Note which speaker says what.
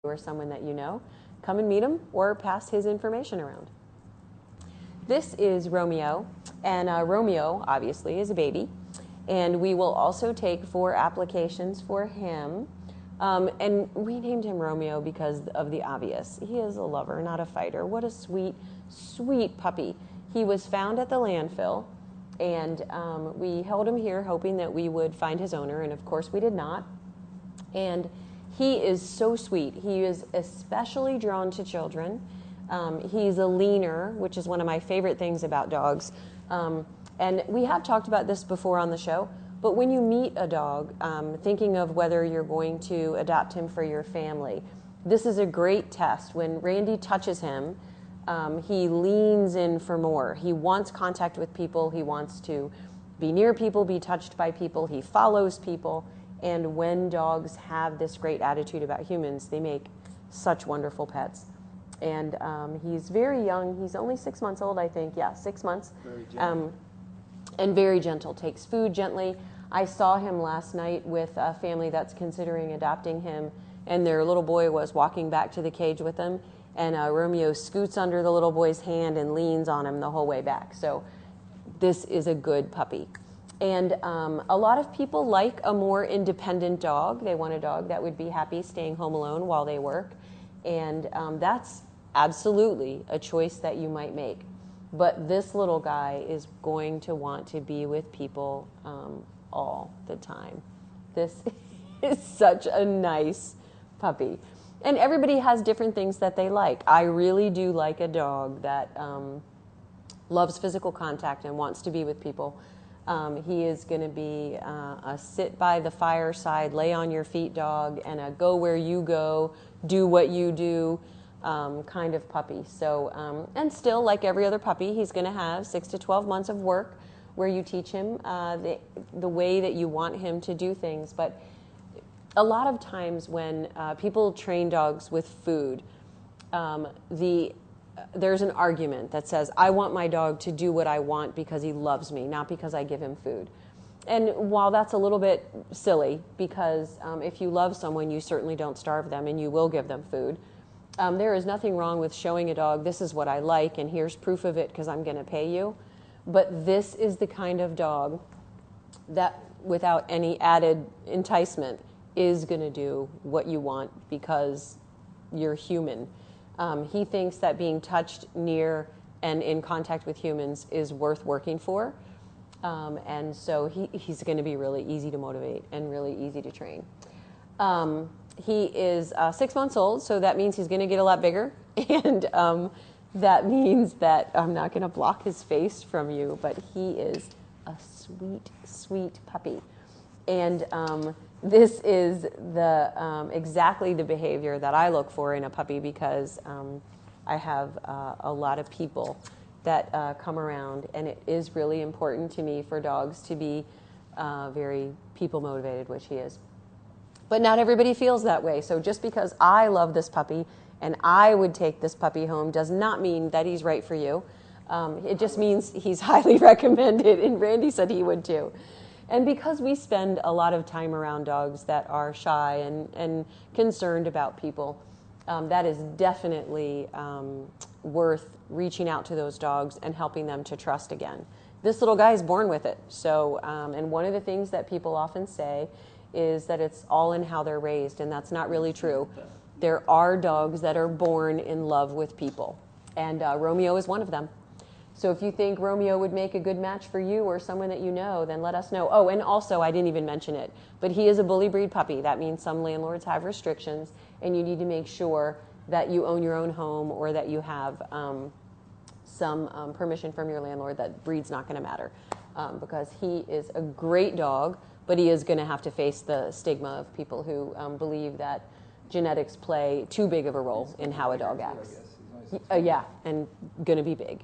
Speaker 1: or someone that you know, come and meet him or pass his information around. This is Romeo, and Romeo obviously is a baby, and we will also take 4 applications for him. And we named him Romeo because of the obvious. He is a lover, not a fighter. What a sweet, sweet puppy. He was found at the landfill, and we held him here hoping that we would find his owner, and of course we did not. And he is so sweet. He is especially drawn to children. He's a leaner, which is one of my favorite things about dogs. And we have talked about this before on the show, but when you meet a dog, thinking of whether you're going to adopt him for your family, this is a great test. When Randy touches him, he leans in for more. He wants contact with people. He wants to be near people, be touched by people. He follows people. And when dogs have this great attitude about humans, they make such wonderful pets. And he's very young. He's only 6 months old, I think. Yeah, 6 months.
Speaker 2: Very gentle.
Speaker 1: And very gentle. Takes food gently. I saw him last night with a family that's considering adopting him, and their little boy was walking back to the cage with them, and Romeo scoots under the little boy's hand and leans on him the whole way back. So this is a good puppy. And a lot of people like a more independent dog. They want a dog that would be happy staying home alone while they work. And that's absolutely a choice that you might make. But this little guy is going to want to be with people all the time. This is such a nice puppy. And everybody has different things that they like. I really do like a dog that loves physical contact and wants to be with people. He is going to be a sit by the fireside, lay on your feet dog, and a go where you go, do what you do kind of puppy. So, and still, like every other puppy, he's going to have 6 to 12 months of work where you teach him the way that you want him to do things. But a lot of times when people train dogs with food, there's an argument that says, I want my dog to do what I want because he loves me, not because I give him food. And while that's a little bit silly, because if you love someone, you certainly don't starve them and you will give them food. There is nothing wrong with showing a dog, this is what I like, and here's proof of it because I'm going to pay you. But this is the kind of dog that, without any added enticement, is going to do what you want because you're human. He thinks that being touched near and in contact with humans is worth working for. And so he's going to be really easy to motivate and really easy to train. He is 6 months old, so that means he's going to get a lot bigger. And that means that I'm not going to block his face from you, but he is a sweet, sweet puppy. And this is the exactly the behavior that I look for in a puppy because I have a lot of people that come around, and it is really important to me for dogs to be very people motivated, which he is. But not everybody feels that way. So just because I love this puppy and I would take this puppy home does not mean that he's right for you. It just means he's highly recommended, and Randy said he would too. And because we spend a lot of time around dogs that are shy and concerned about people, that is definitely worth reaching out to those dogs and helping them to trust again. This little guy is born with it. So, and one of the things that people often say is that it's all in how they're raised, and that's not really true. There are dogs that are born in love with people, and Romeo is one of them. So if you think Romeo would make a good match for you or someone that you know, then let us know. Oh, and also, I didn't even mention it, but he is a bully breed puppy. That means some landlords have restrictions, and you need to make sure that you own your own home or that you have some permission from your landlord that breed's not going to matter, because he is a great dog, but he is going to have to face the stigma of people who believe that genetics play too big of a role in how a dog acts. Yeah, and going to be big.